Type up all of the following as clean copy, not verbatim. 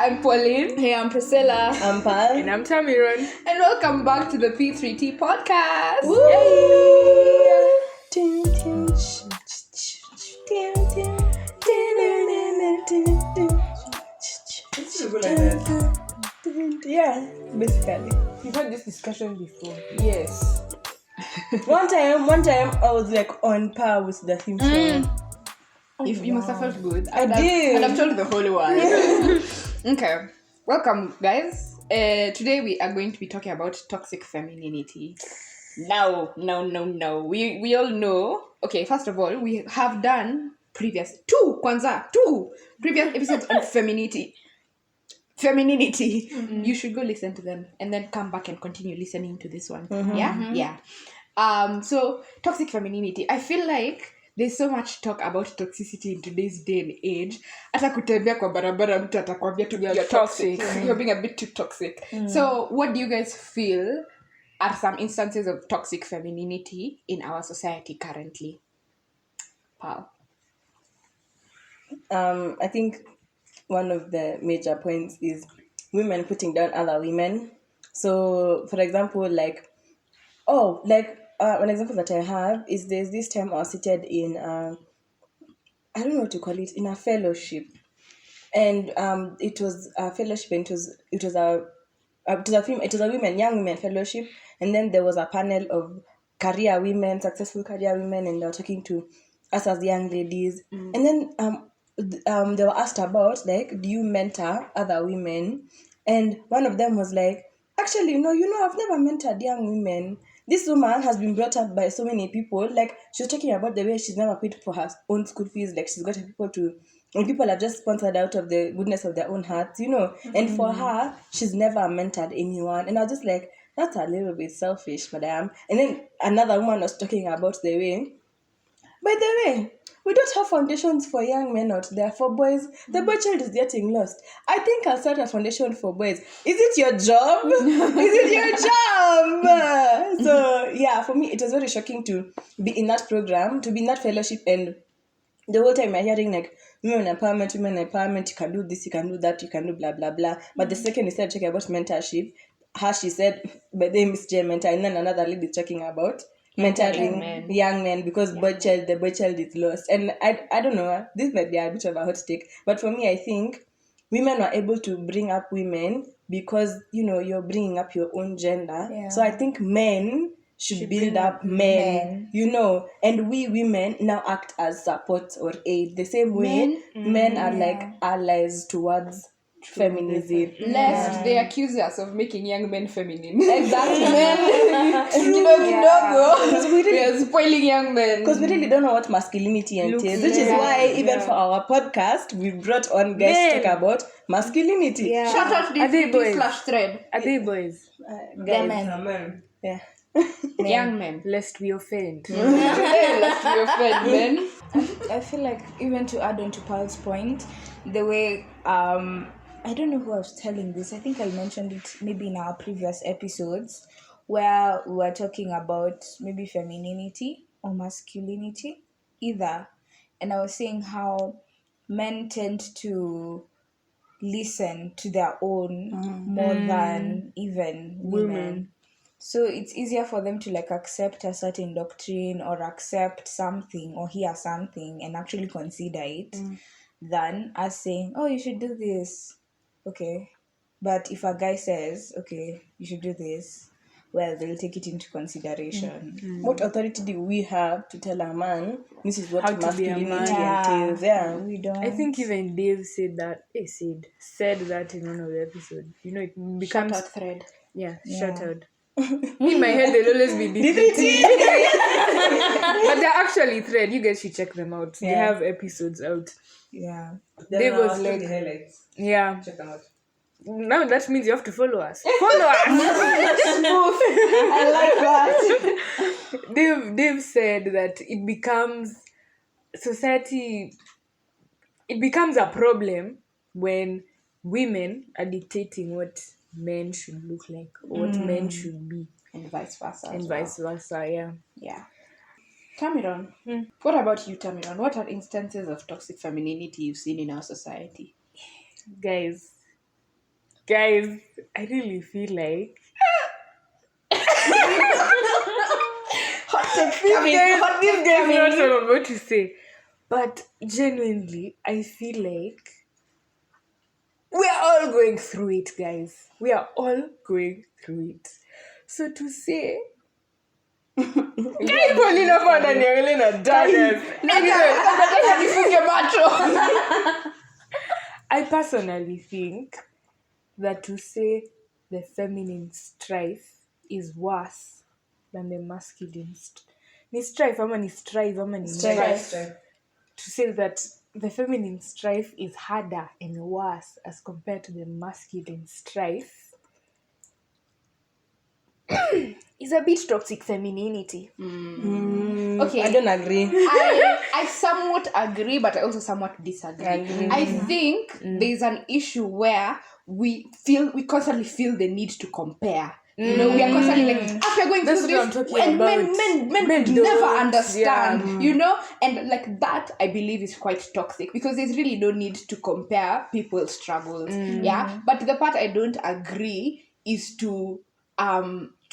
I'm Pauline. Hey, I'm Priscilla. I'm Pal. And I'm Tamiron. And welcome back to the P3T podcast. Woo! Yeah, basically. You've had this discussion before. Yes. One time I was like on par with the theme song. You must have felt good. I did. And I've told the whole world. Okay. Welcome, guys. Today we are going to be talking about toxic femininity. No. We all know. Okay, first of all, we have done two previous episodes on femininity. Mm-hmm. You should go listen to them and then come back and continue listening to this one. Mm-hmm. Yeah. So toxic femininity. I feel like there's so much talk about toxicity in today's day and age. Hata kutembea kwa barabara mtu atakwambia tu you're toxic. You're being a bit too toxic. So what do you guys feel are some instances of toxic femininity in our society currently? Wow. I think one of the major points is women putting down other women. So, for example, one example that I have is there's this time I was seated in, I don't know what to call it, in a fellowship. And it was a fellowship, and it was a young women fellowship. And then there was a panel of successful career women, and they were talking to us as young ladies. And then they were asked about, like, do you mentor other women? And one of them was like, actually, no, I've never mentored young women. This woman has been brought up by so many people. Like, she was talking about the way she's never paid for her own school fees. Like, she's got people have just sponsored out of the goodness of their own hearts, And for her, she's never mentored anyone. And I was just like, that's a little bit selfish, madam. And then another woman was talking about the way, by the way, we don't have foundations for young men out there. For boys, the boy child is getting lost. I think I'll start a foundation for boys. Is it your job? Is it your job? So, yeah, for me, it was very shocking to be in that program, to be in that fellowship, and the whole time I'm hearing, like, women empowerment, you can do this, you can do that, you can do blah, blah, blah. But the second we started talking about mentorship, she said, but they Miss J mentor, and then another lady is talking about mentoring young men because the boy child is lost. And I don't know, this might be a bit of a hot take, but for me, I think women are able to bring up women because, you're bringing up your own gender. Yeah. So I think men should build up men, and we women now act as support or aid. The same way men are like allies towards feminism. Lest they accuse us of making young men feminine. Exactly. We are spoiling young men. Because we really don't know what masculinity entails, which is why even for our podcast, we brought on guests to talk about masculinity. Yeah. Shout out to /thread. Are they boys? Men. Yeah. Young men. Lest we offend. Lest we offend men. I feel like even to add on to Paul's point, the way I don't know who I was telling this. I think I mentioned it maybe in our previous episodes where we were talking about maybe femininity or masculinity, either. And I was saying how men tend to listen to their own more than even women. So it's easier for them to like accept a certain doctrine or accept something or hear something and actually consider it than us saying, oh, you should do this. Okay. But if a guy says, okay, you should do this, well, they'll take it into consideration. What authority do we have to tell a man this is what How to be a masculinity man? entails? Yeah. We don't. I think even Dave said that in one of the episodes. It becomes Shout out thread. Shout out. In my head, they'll always be DPT. But they're actually thread. You guys should check them out. They have episodes out. Yeah. Dave was like, highlights. yeah. Check them out. Now that means you have to follow us. Follow us. I like that. Dave said that it becomes a problem when women are dictating what men should look like or what men should be. And vice versa. Vice versa, yeah. Yeah. Tamiron, what about you, Tamiron? What are instances of toxic femininity you've seen in our society? Guys, Guys, I really feel like these guys know what I'm about to say. But genuinely, I feel like we are all going through it, guys. We are all going through it. So to say, guys, Paulina found and Angelina daggers. I personally think that to say the feminine strife is worse than the masculine strife. To say that the feminine strife is harder and worse as compared to the masculine strife is a bit toxic femininity. Okay, I don't agree. I somewhat agree, but I also somewhat disagree. I think there's an issue where we constantly feel the need to compare. You know, we are constantly like, after going That's through what I'm this, talking and about. men could don't, never understand, yeah. you know, and like that, I believe is quite toxic because there's really no need to compare people's struggles, yeah. But the part I don't agree is to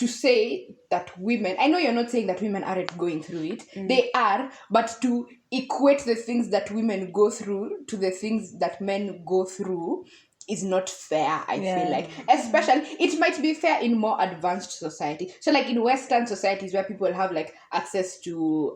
say that women, I know you're not saying that women aren't going through it, they are, but to equate the things that women go through to the things that men go through is not fair. I feel like, especially, it might be fair in more advanced society, so like in Western societies where people have like access to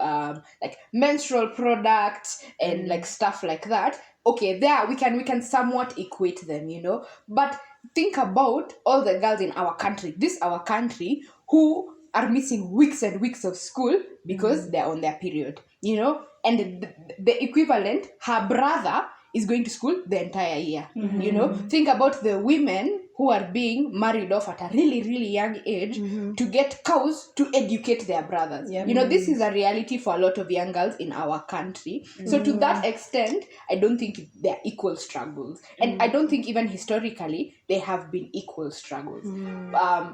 like menstrual products and like stuff like that. Okay, there we can somewhat equate them, you know. But think about all the girls in our country, our country, who are missing weeks and weeks of school because they're on their period, you know. And the equivalent, her brother is going to school the entire year, you know. Think about the women who are being married off at a really, really young age to get cows to educate their brothers. You know, this is a reality for a lot of young girls in our country. So to that extent, I don't think they're equal struggles. And I don't think even historically they have been equal struggles.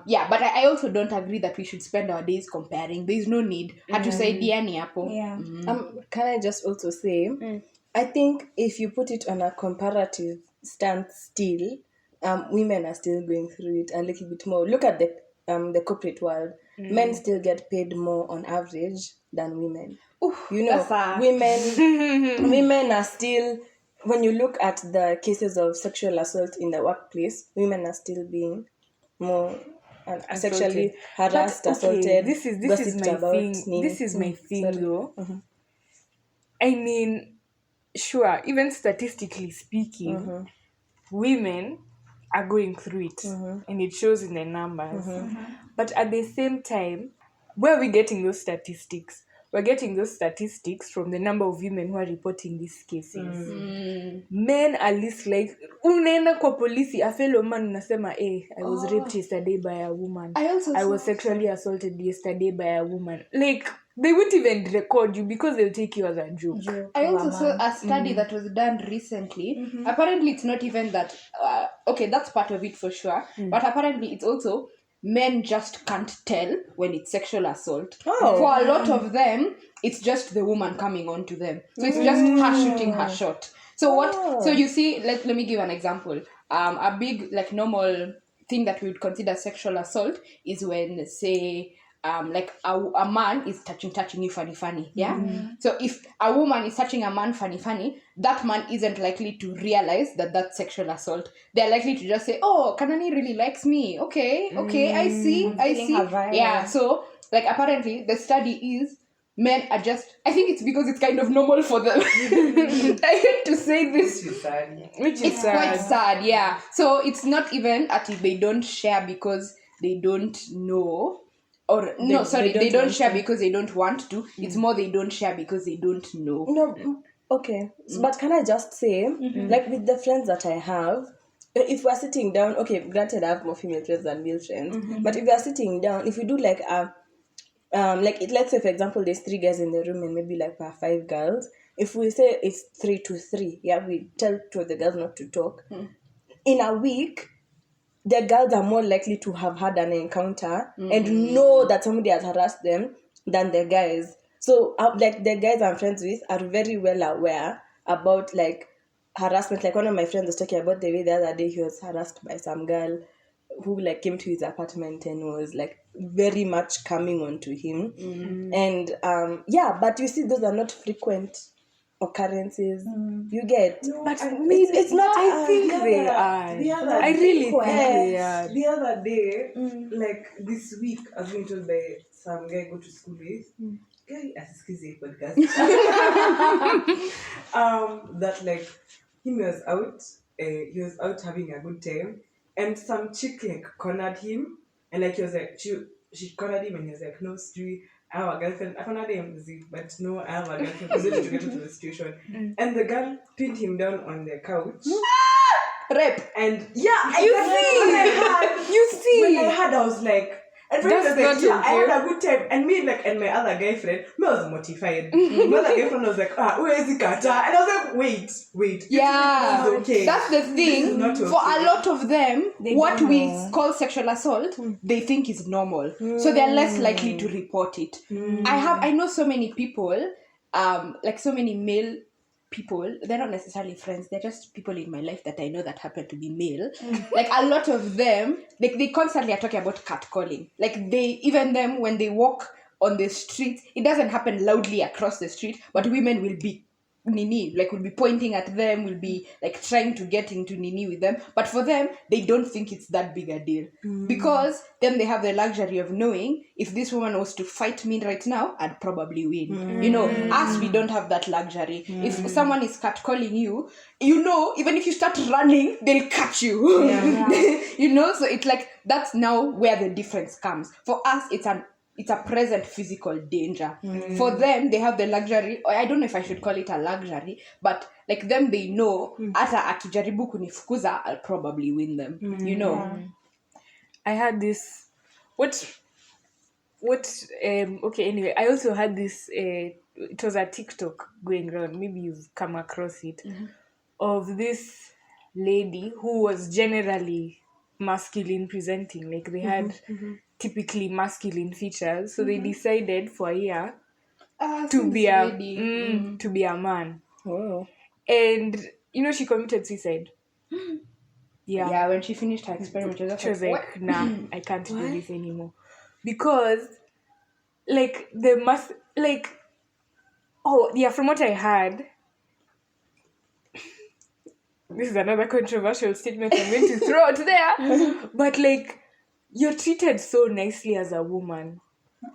Yeah, but I also don't agree that we should spend our days comparing. There's no need. Hatusaidiani hapo. Yeah. Can I just also say, I think if you put it on a comparative stance still, women are still going through it a little bit more. Look at the corporate world. Men still get paid more on average than women. You know, women are still, when you look at the cases of sexual assault in the workplace, women are still being more sexually harassed, assaulted. This is gossiped my about, thing. named. This is my thing, Sorry. though. I mean, sure, even statistically speaking, women are going through it, and it shows in the numbers. But at the same time, where are we getting those statistics? We're getting those statistics from the number of women who are reporting these cases. Men are least like, unaenda kwa polisi, a fellow man unasema, I was raped yesterday by a woman. I was sexually assaulted yesterday by a woman. Like, they won't even record you because they'll take you as a joke. I also saw a study that was done recently. Apparently, it's not even that. Okay, that's part of it for sure. But apparently, it's also men just can't tell when it's sexual assault. For a lot of them, it's just the woman coming on to them. So it's just her shooting her shot. So what? So you see, let me give an example. A big like normal thing that we would consider sexual assault is when, say, like a man is touching you funny, yeah. So if a woman is touching a man funny, that man isn't likely to realize that that's sexual assault. They're likely to just say, oh, Kanani really likes me, okay, I see. Yeah, so like apparently the study is men are just, I think it's because it's kind of normal for them. I hate to say this, which is quite sad, yeah. So it's not even that if they don't share because they don't know, or they don't share because they don't want to. It's more they don't share because they don't know. No, okay. But can I just say, like with the friends that I have, if we're sitting down, okay, granted I have more female friends than male friends, but if we are sitting down, if we do like let's say for example there's 3 guys in the room and maybe like 5 girls, if we say it's 3 to 3, yeah, we tell 2 of the girls not to talk. In a week, the girls are more likely to have had an encounter and know that somebody has harassed them than the guys. So like the guys I'm friends with are very well aware about like harassment. Like one of my friends was talking about the way the other day he was harassed by some girl who like came to his apartment and was like very much coming onto him. And but you see, those are not frequent occurrences. You get, But it's not. I think they are. I really think they are. The other day, like this week, I've been told by some guy I go to school with. Guy, excuse me, podcast. That like he was out having a good time, and some chick like cornered him, and like he was like she cornered him, and he was like, no, Stu, I have a girlfriend. I cornered him, but no, I have a girlfriend. Because to get into the situation, and the girl pinned him down on the couch. Rape. And You see, when I heard, I was like, and friend was That's like, not I okay. had a good time. And me, like, and my other guy friend, me was mortified. My other guy friend was like, where is the kata? And I was like, wait. Yeah, this is okay. that's the This thing. is not For okay. a lot of them, what don't we know. call sexual assault, they think is normal, so they're less likely to report it. I know so many people, like so many male people. They're not necessarily friends. They're just people in my life that I know that happen to be male. Like a lot of them, like they constantly are talking about catcalling. Like even them when they walk on the street, it doesn't happen loudly across the street, but women will be will be pointing at them, will be like trying to get into nini with them. But for them, they don't think it's that big a deal. Because then they have the luxury of knowing if this woman was to fight me right now, I'd probably win. You know, us, we don't have that luxury. If someone is catcalling you, you know, even if you start running, they'll catch you. You know, so it's like that's now where the difference comes. For us, it's a present physical danger. For them, they have the luxury, or I don't know if I should call it a luxury, but like them, they know, ata akijaribu kunifukuza, I'll probably win them. You know? I had this. Okay, anyway, I also had this. It was a TikTok going around. Maybe you've come across it, of this lady who was generally masculine presenting. Like they had typically masculine features, so they decided for a year to be a man. Oh. And you know, she committed suicide. Yeah, when she finished her experiment, She was like, "What?" nah, I can't do this anymore. Because, like, there must, like, from what I heard, this is another controversial statement I'm going to throw out there, but, like, you're treated so nicely as a woman.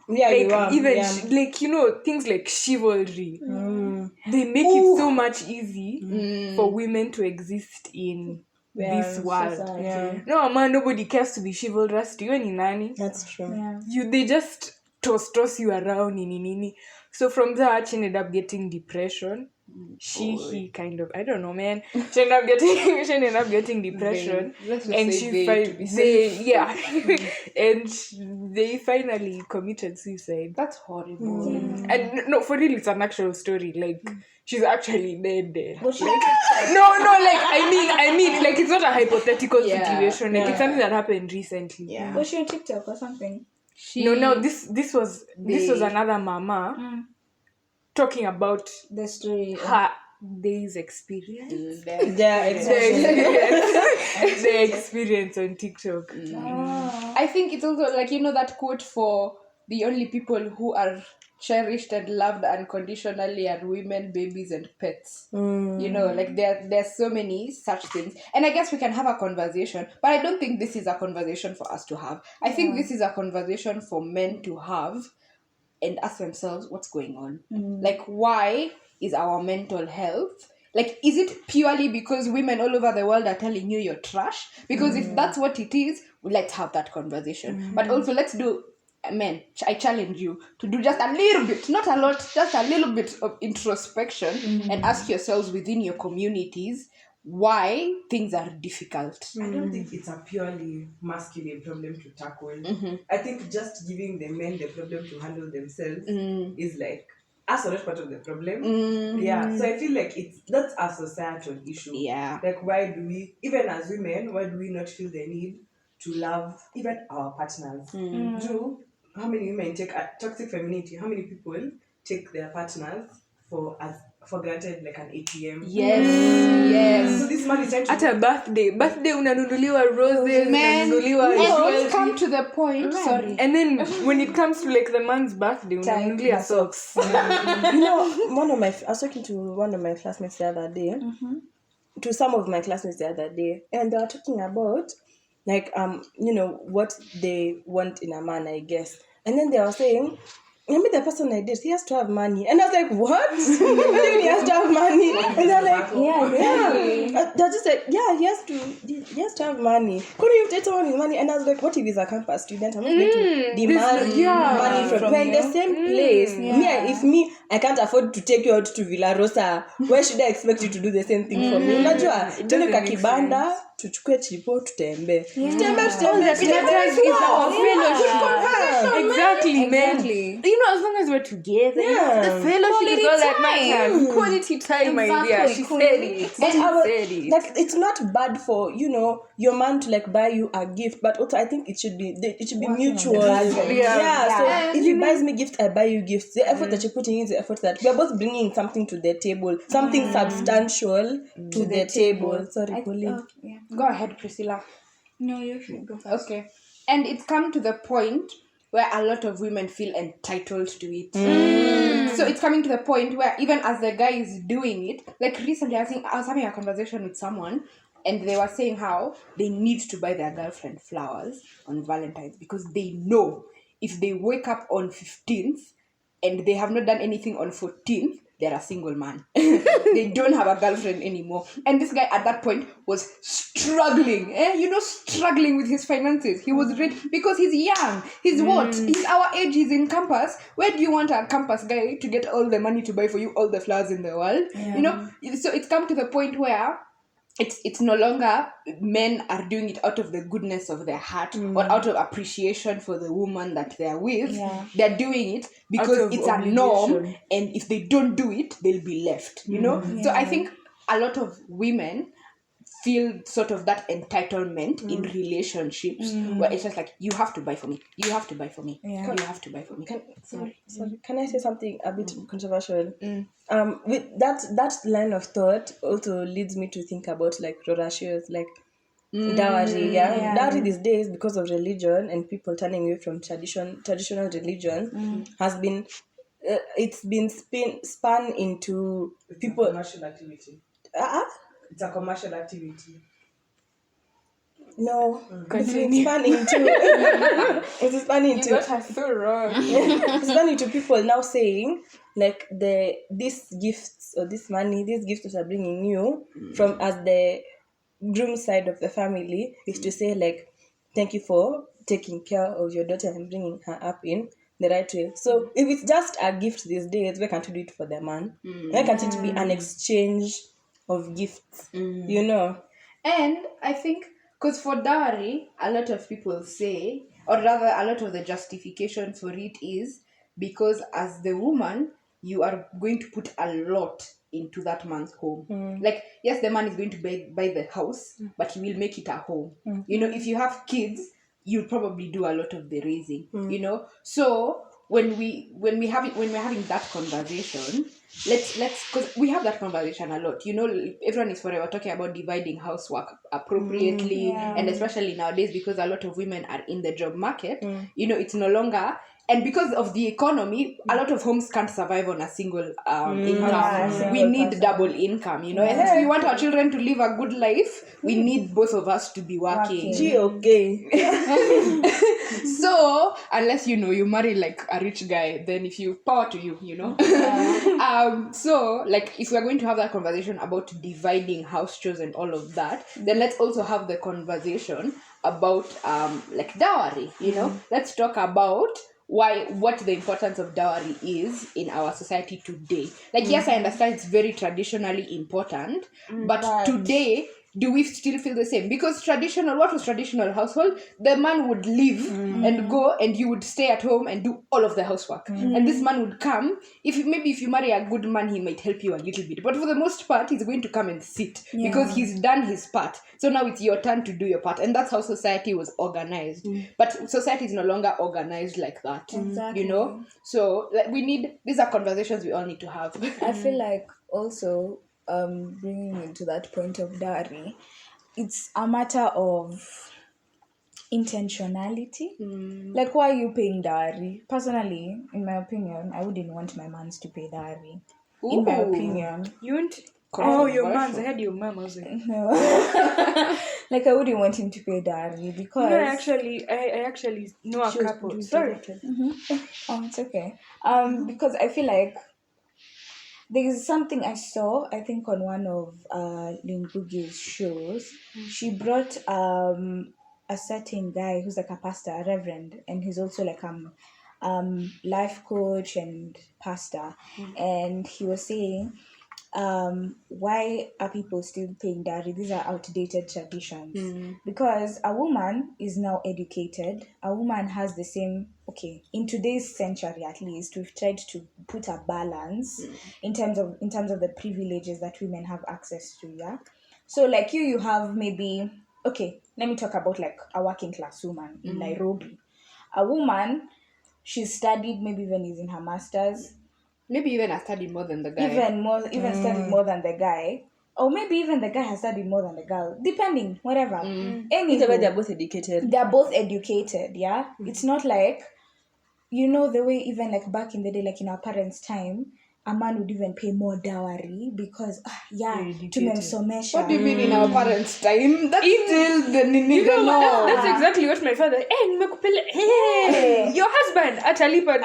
Yeah, Like, you are. even, Yeah. like, you know, things like chivalry, they make it so much easy for women to exist in this world. society. Yeah. No, man, nobody cares to be chivalrous to you any nani. That's true. Yeah. They just toss you around in. So from that, she ended up getting depression. He kind of, I don't know, man. She ended up getting depression. Let's just And say to be safe. And they finally committed suicide. That's horrible. And no, for real, it's an actual story. Like, she's actually dead. Was she No, like, I mean, like, it's not a hypothetical situation. Like, it's something that happened recently. Yeah. was she on TikTok or something? No, this was another mama talking about The story. her day's experience. Yeah, exactly. The experience on TikTok. I think it's also like, you know, that quote for the only people who are cherished and loved unconditionally are women, babies, and pets. You know, like there's so many such things. And I guess we can have a conversation, but I don't think this is a conversation for us to have. I think this is a conversation for men to have and ask themselves what's going on. Like, why is our mental health, like, is it purely because women all over the world are telling you you're trash? Because if that's what it is, let's have that conversation. But also, let's do, men, I challenge you to do just a little bit, not a lot, just a little bit of introspection and ask yourselves within your communities why things are difficult. I don't think it's a purely masculine problem to tackle. I think just giving the men the problem to handle themselves is like us are not part of the problem. Yeah. So I feel like that's a societal issue. Yeah. Like, why do we, even as women, why do we not feel the need to love even our partners? How many women take toxic femininity? How many people take their partners for as for granted like an ATM. Yes. So this man is trying to At a birthday unanunuliwa roses, unanunuliwa And jewelry. it's come to the point. Sorry. And then when it comes to like the man's birthday, unanunulia socks. You know, I was talking to one of my classmates the other day, to some of my classmates the other day, and they were talking about like what they want in a man, I guess. And then they were saying, the person I date, he has to have money. And I was like, what? What do you mean he has to have money? And they're like, they're just like, yeah, he has to have money. Couldn't you date someone with money? And I was like, what if he's a campus student? I'm not going to demand money from when the same place. I can't afford to take you out to Villa Rosa. Where should I expect you to do the same thing for me? Unajua, tele kakibanda, tuchukue chipo, tutembe. Tutembe. Exactly, man. You know, as long as we're together, the fellowship is all that matters. Quality time, my dear. She said it. Like, it's not bad for your man to like buy you a gift, but also I think it should be mutual. So if he buys me gift, I buy you gifts. The effort that you're putting in is the effort that we are both bringing something to the table, something substantial to the table. Sorry, Pauline. Go ahead, Priscilla. No, you should go first. Okay. And it's come to the point where a lot of women feel entitled to it. So it's coming to the point where even as the guy is doing it, like recently I was having a conversation with someone and they were saying how they need to buy their girlfriend flowers on Valentine's because they know if they wake up on 15th and they have not done anything on 14th, they're a single man. They don't have a girlfriend anymore. And this guy at that point was struggling. Struggling with his finances. He was ready because he's young. He's what? He's our age. He's in campus. Where do you want a campus guy to get all the money to buy for you all the flowers in the world? Yeah. So it's come to the point where it's no longer men are doing it out of the goodness of their heart or out of appreciation for the woman that they're with. They're doing it because it's a norm, and if they don't do it, they'll be left. So I think a lot of women feel sort of that entitlement in relationships where it's just like, you have to buy for me, you have to buy for me, you have to buy for me. Sorry, can I say something a bit controversial? With that line of thought also leads me to think about like ratios, like dowry. Dowry these days, because of religion and people turning away from traditional religion, has been it's been spun into people commercial activity. It's a commercial activity. No, it's spanning into. It's spanning into. You got her so wrong. It's spanning to people now saying like these gifts or this money, these gifts that are bringing you from as the groom side of the family is to say like, thank you for taking care of your daughter and bringing her up in the right way. So if it's just a gift these days, why can't you do it for the man? Why can't it be an exchange of gifts? And I think because for dowry, a lot of people say, or rather a lot of the justification for it is because as the woman, you are going to put a lot into that man's home. Like, yes, the man is going to buy the house, but he will make it a home. If you have kids, you'll probably do a lot of the raising. So when we're having that conversation, let's because we have that conversation a lot. Everyone is forever talking about dividing housework appropriately, and especially nowadays because a lot of women are in the job market. It's no longer. And because of the economy, a lot of homes can't survive on a single income. We need double income, And if we want our children to live a good life, we need both of us to be working. Okay. So, unless, you marry like a rich guy, then if you, power to you, So, like, if we're going to have that conversation about dividing house chores and all of that, then let's also have the conversation about, like, dowry, Let's talk about what the importance of dowry is in our society today. Like, yes, I understand it's very traditionally important, but today, do we still feel the same? Because what was traditional household? The man would leave and go, and you would stay at home and do all of the housework. And this man would come. If you marry a good man, he might help you a little bit. But for the most part, he's going to come and sit because he's done his part. So now it's your turn to do your part. And that's how society was organized. But society is no longer organized like that. Exactly. So these are conversations we all need to have. I feel like also, bringing into that point of dowry, it's a matter of intentionality. Like, why are you paying dowry? Personally, in my opinion, I wouldn't want my mans to pay dowry. In my opinion, You won't. Oh, your mom's. I had your mom. I was like, no. Like, I wouldn't want him to pay dowry because. no, I actually know a couple. Sorry. Oh, it's okay. Because I feel like there is something I saw, I think, on one of Lingugi's shows. She brought a certain guy who's like a pastor, a reverend, and he's also like life coach and pastor. And he was saying, why are people still paying dowry? These are outdated traditions. Because a woman is now educated. A woman has the same, in today's century at least, we've tried to put a balance in terms of the privileges that women have access to, yeah? So like you have maybe, let me talk about like a working class woman in Nairobi. A woman, she's studied, maybe even is in her master's. Maybe even I studied more than the guy. Even studied more than the guy. Or maybe even the guy has studied more than the girl. Depending, whatever. Either they're both educated. They're both educated, yeah? It's not like, the way even like back in the day, like in our parents' time, a man would even pay more dowry because, tumemsomesha. What do you mean in our parents' time? That's still the norm. That's exactly what my father. Hey, your husband atalipa.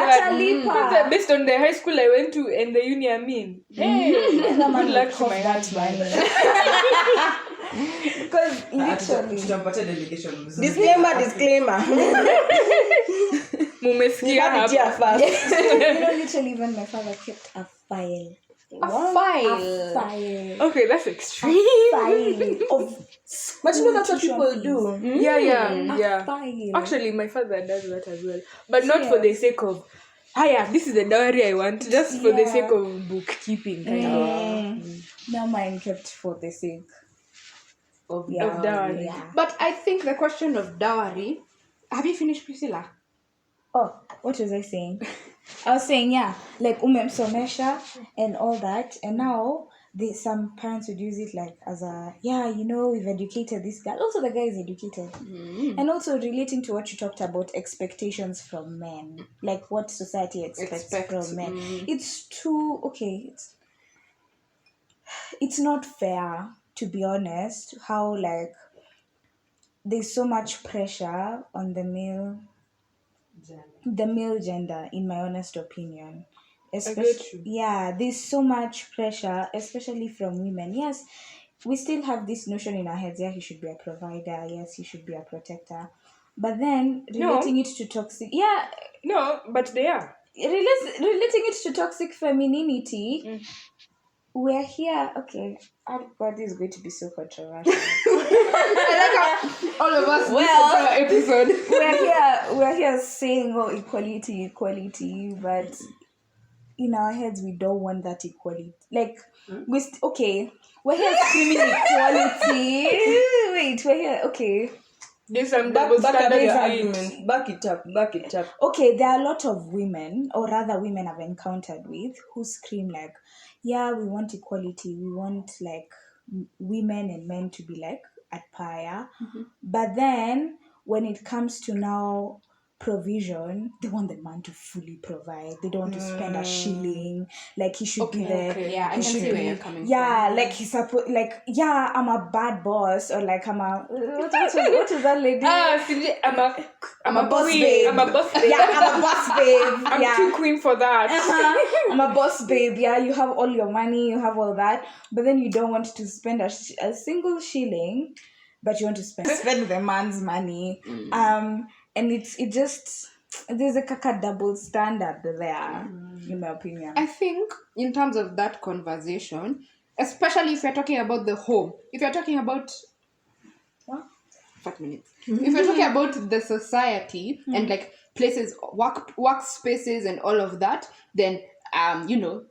Based on the high school I went to and the uni I'm in. Hey, good luck to my husband. Because literally. Disclaimer. Mumesikia literally even my father kept a file. A file. Okay, that's extreme. A file of. But that's what people do. Yeah. File. Actually, my father does that as well, but not for the sake of. This is the dowry I want, just for the sake of bookkeeping. No, mine kept for the sake of dowry. Yeah. But I think the question of dowry. Have you finished, Priscilla? Oh, what was I saying? I was saying, like umemsomesha and all that. And now some parents would use it like as a, we've educated this guy. Also, the guy is educated. And also relating to what you talked about, expectations from men. Like what society expects from men. It's too, it's not fair, to be honest, how like there's so much pressure on the male gender, in my honest opinion. There's so much pressure, especially from women. Yes, we still have this notion in our heads, he should be a provider, yes, he should be a protector. But then relating it to toxic... No, but they are. Relating it to toxic femininity... We're here, God, this is going to be so controversial. All of us, episode. We're here saying, equality, but in our heads we don't want that equality. Like, we're here screaming equality. Wait, we're here, There's some double standard arguments. Back it up. Okay, there are a lot of women, or rather women I've encountered with, who scream like, we want equality. We want like women and men to be like at par. But then when it comes to now provision, they want the man to fully provide. They don't want to spend a shilling. Like he should be there. Yeah, I can see where you're coming from. Like he's supposed, like, I'm a bad boss, or like I'm a what is that lady? I'm a boss babe. I'm a boss babe. I'm a boss babe. I'm too queen for that. I'm a boss babe. Yeah, you have all your money, you have all that, but then you don't want to spend a single shilling, but you want to spend the man's money. And it just, there's a double standard there, in my opinion. I think in terms of that conversation, especially if you're talking about the home, if you're talking about 5 minutes. If you're talking about the society and like places, workspaces and all of that, then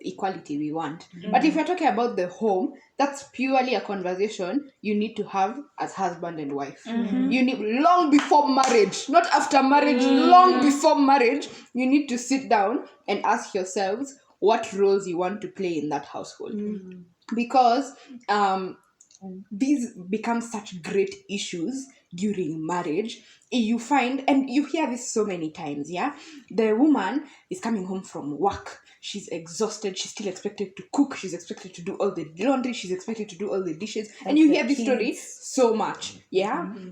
equality we want. But if you're talking about the home, that's purely a conversation you need to have as husband and wife. You need, long before marriage, not after marriage, long before marriage, you need to sit down and ask yourselves, what roles you want to play in that household. Because these become such great issues during marriage. You find, and you hear this so many times, the woman is coming home from work, she's exhausted, she's still expected to cook, she's expected to do all the laundry, she's expected to do all the dishes, and you hear this story so much,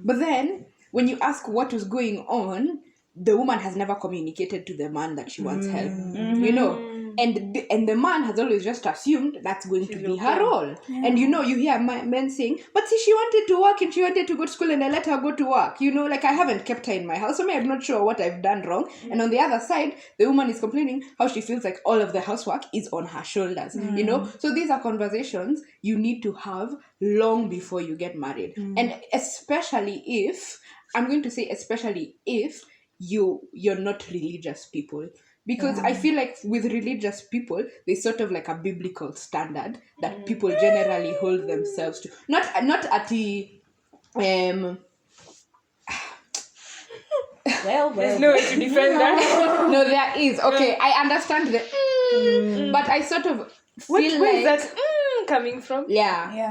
but then when you ask what was going on, the woman has never communicated to the man that she wants help, and the man has always just assumed that's going to be her role. And you hear men saying, but see, she wanted to work and she wanted to go to school and I let her go to work, like I haven't kept her in my house, so I'm not sure what I've done wrong. And on the other side, the woman is complaining how she feels like all of the housework is on her shoulders. So these are conversations you need to have long before you get married. And especially if you're not religious people, because I feel like with religious people there's sort of like a biblical standard that people generally hold themselves to, not at the There's no way to defend that. no, there is. Okay, I understand the but I sort of feel Where is like that coming from?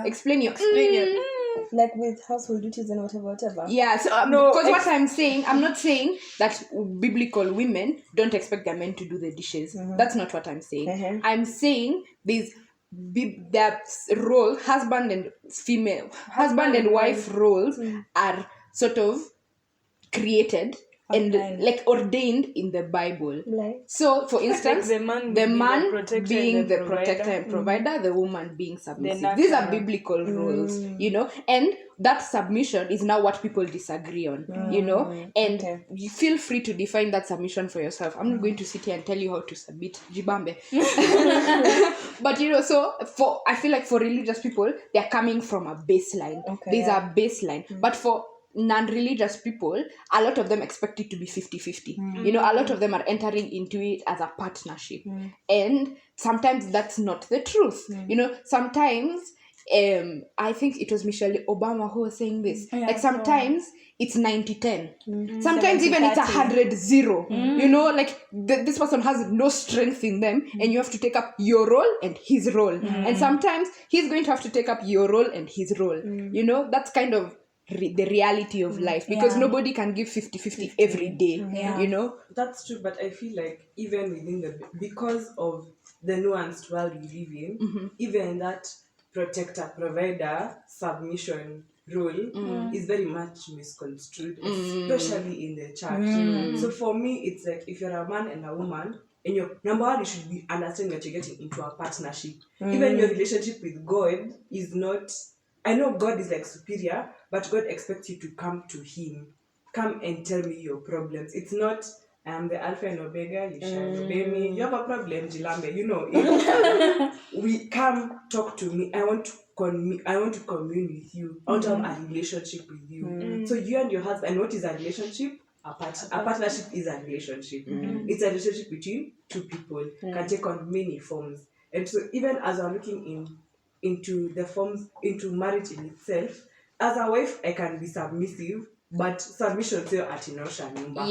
explain your like with household duties and whatever. Yeah, so because what I'm saying, I'm not saying that biblical women don't expect their men to do the dishes. That's not what I'm saying. I'm saying their role, husband and wife roles are sort of created and like ordained in the Bible. So for instance, the man being the protector and provider, the woman being submissive. These are biblical roles, and that submission is now what people disagree on, and you feel free to define that submission for yourself. I'm not going to sit here and tell you how to submit, jibambe. But so I feel like for religious people, they're coming from a baseline. There's a baseline. But for non-religious people, a lot of them expect it to be 50-50. A lot of them are entering into it as a partnership, and sometimes that's not the truth. Sometimes I think it was Michelle Obama who was saying this, like sometimes it's 90-10, sometimes even it's 100-0. Like this person has no strength in them, and you have to take up your role and his role, and sometimes he's going to have to take up your role and his role. That's kind of the reality of life, because nobody can give 50-50 every day. That's true, but I feel like even within because of the nuanced world we live in, even that protector provider submission role is very much misconstrued, especially in the church. So for me, it's like if you're a man and a woman, and your number one, you should be understanding that you're getting into a partnership. Even your relationship with God is not, I know God is like superior, but God expects you to come to him. Come and tell me your problems. It's not, I am the Alpha and Omega, you shall obey me. You have a problem, Jilambe. We come talk to me. I want to commune with you. I want to have a relationship with you. So you and your husband, what is a relationship? A partnership is a relationship. It's a relationship between two people. Can take on many forms. And so even as I'm looking into the forms, into marriage in itself, as a wife, I can be submissive, but submission to Atinosha Nyumba.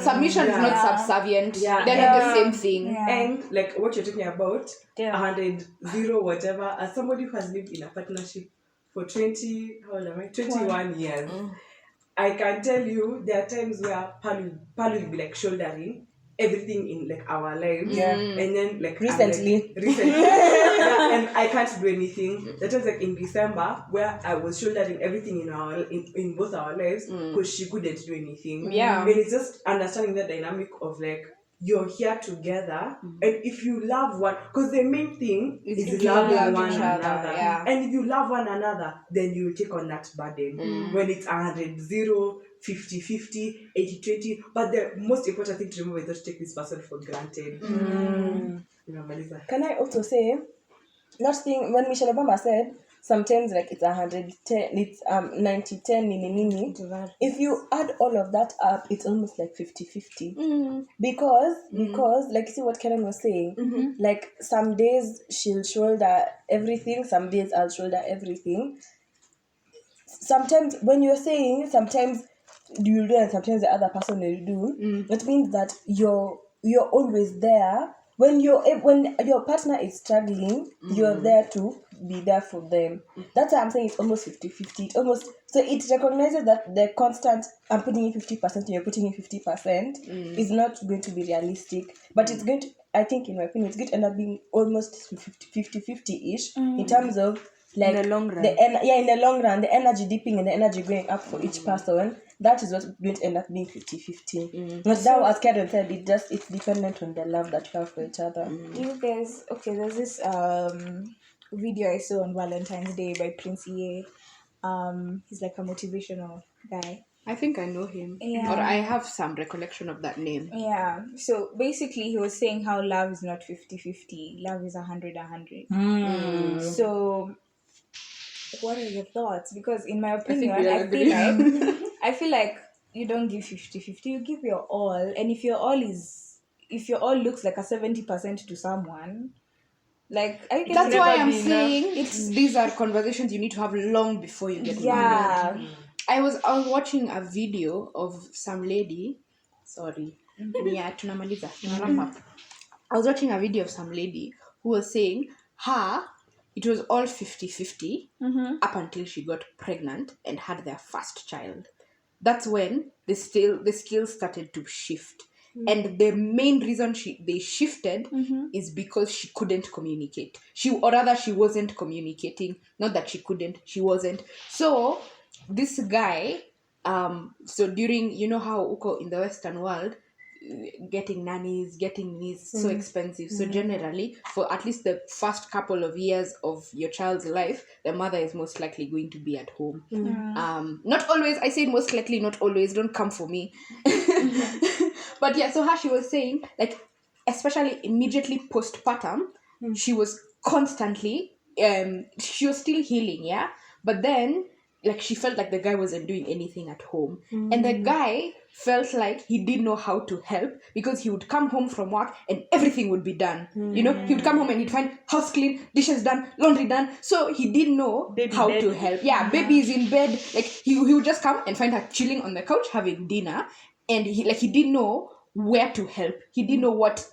Submission is not subservient. They're not the same thing. And like what you're talking about, 100-0, whatever, as somebody who has lived in a partnership for 21 years, I can tell you there are times where Palu will be like shouldering everything in like our lives, and then like recently, and I can't do anything. That was like in December where I was shouldering everything in both our lives because she couldn't do anything. And it's just understanding the dynamic of like you're here together, and if you love one, because the main thing is loving one another, and if you love one another, then you will take on that burden. When it's 100-0, 50-50, 80-20, but the most important thing to remember is not to take this person for granted. Can I also say, not saying when Michelle Obama said sometimes like it's 110, it's 90-10, if you add all of that up, it's almost like 50-50. Because like, see what Karen was saying, like some days she'll shoulder everything, some days I'll shoulder everything. Sometimes when you're saying sometimes you'll do and sometimes the other person will do, that means that you're always there when your partner is struggling, you're there to be there for them. That's why I'm saying it's almost 50-50. It almost, so it recognizes that the constant I'm putting in 50% and you're putting in 50% is not going to be realistic. But it's going to, I think in my opinion, it's going to end up being almost 50-50-ish in terms of like In the long run. in the long run, the energy dipping and the energy going up for each person. That is what's going to end up being 50-50. But now, as Karen said, it's dependent on the love that you have for each other. You guys, okay, there's this video I saw on Valentine's Day by Prince EA. He's like a motivational guy. I think I know him. Yeah. Or I have some recollection of that name. Yeah. So basically he was saying how love is not 50-50. Love is 100-100. So what are your thoughts? Because in my opinion, I feel like you don't give 50-50, you give your all. And if your all looks like a 70% to someone, like I guess That's why I'm saying these are conversations you need to have long before you get married. I was watching a video of some lady. Sorry. Yeah, tunamaliza. Wrap up. I was watching a video of some lady who was saying it was all 50-50 up until she got pregnant and had their first child. That's when the skills started to shift. And the main reason they shifted is because she couldn't communicate. She wasn't communicating. Not that she couldn't, she wasn't. So this guy, so during, you know how in the Western world, getting nannies, getting these so expensive. So generally, for at least the first couple of years of your child's life, the mother is most likely going to be at home. Not always. I say most likely, not always. Don't come for me. But yeah, so how she was saying, like, especially immediately postpartum, she was constantly, she was still healing, yeah? But then, like, she felt like the guy wasn't doing anything at home. And the guy felt like he didn't know how to help because he would come home from work and everything would be done. You know, he would come home and he'd find house clean, dishes done, laundry done. So he didn't know how to help. Yeah, baby is in bed. Like, he would just come and find her chilling on the couch having dinner. And he didn't know where to help. He didn't know what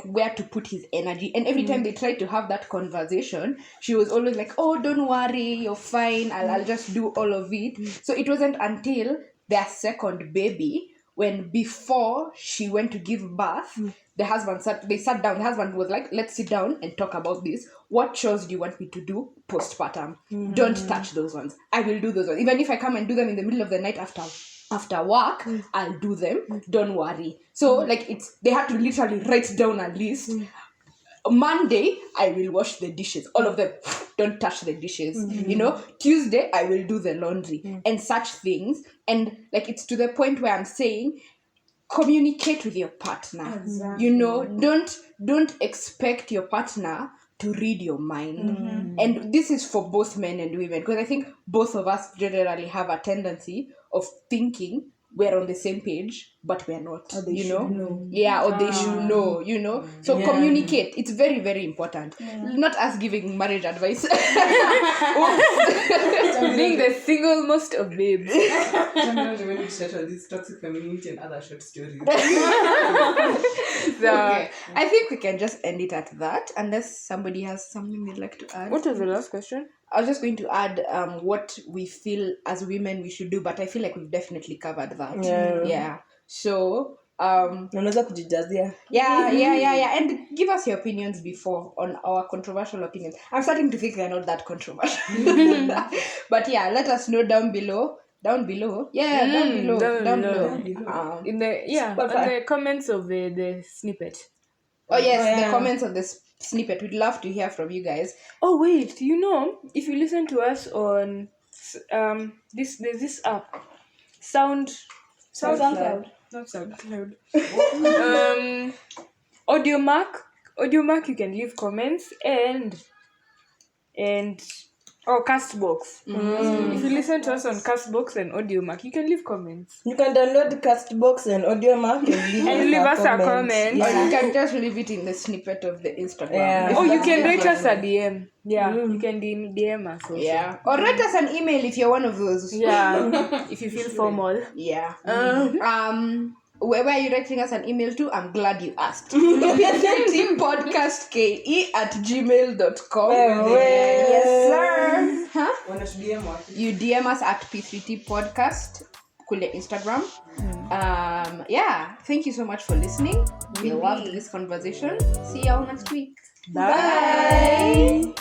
where to put his energy. And every time they tried to have that conversation, she was always like, oh, don't worry, you're fine, I'll just do all of it. So it wasn't until their second baby, when before she went to give birth, the husband sat down. The husband was like, let's sit down and talk about this. What chores do you want me to do postpartum? Don't touch those ones. I will do those ones. Even if I come and do them in the middle of the night after work, I'll do them. Don't worry. So like they had to literally write down a list. Monday, I will wash the dishes. All of them. Don't touch the dishes. You know, Tuesday, I will do the laundry and such things. And like, it's to the point where I'm saying, communicate with your partner. Exactly. You know, don't expect your partner to read your mind. And this is for both men and women, because I think both of us generally have a tendency of thinking we're on the same page, but we're not. Or they should know. Yeah, or they should know, you know. So communicate. It's very, very important. Not us giving marriage advice. Being the single most of babes. When we settle this toxic femininity and other short stories. So, okay. I think we can just end it at that, unless somebody has something they'd like to add. What was the last question? I was just going to add what we feel as women we should do, but I feel like we've definitely covered that. Yeah. So unaweza kujijazia. Yeah. And give us your opinions before on our controversial opinions. I'm starting to think they're not that controversial. But yeah, let us know down below. Down below. In the comments of the snippet. The comments of this snippet. We'd love to hear from you guys. Oh wait, you know, if you listen to us on there's this app, SoundCloud. Not SoundCloud. Audiomack, you can leave comments and Castbox. If you listen to us on Castbox and Audiomack, you can leave comments. You can download Castbox and Audiomack and leave us a comment. Or you can just leave it in the snippet of the Instagram. Or you can write us a DM. Yeah, you can DM us also. Yeah. Or write us an email if you're one of those. Yeah. If you feel formal. Yeah. where are you writing us an email to? I'm glad you asked. p3tpodcastke@gmail.com. Yes, sir. Huh? Wanna to DM what? You DM us at p3t podcast kule Instagram. Yeah, thank you so much for listening. We loved this conversation. See y'all next week. Bye.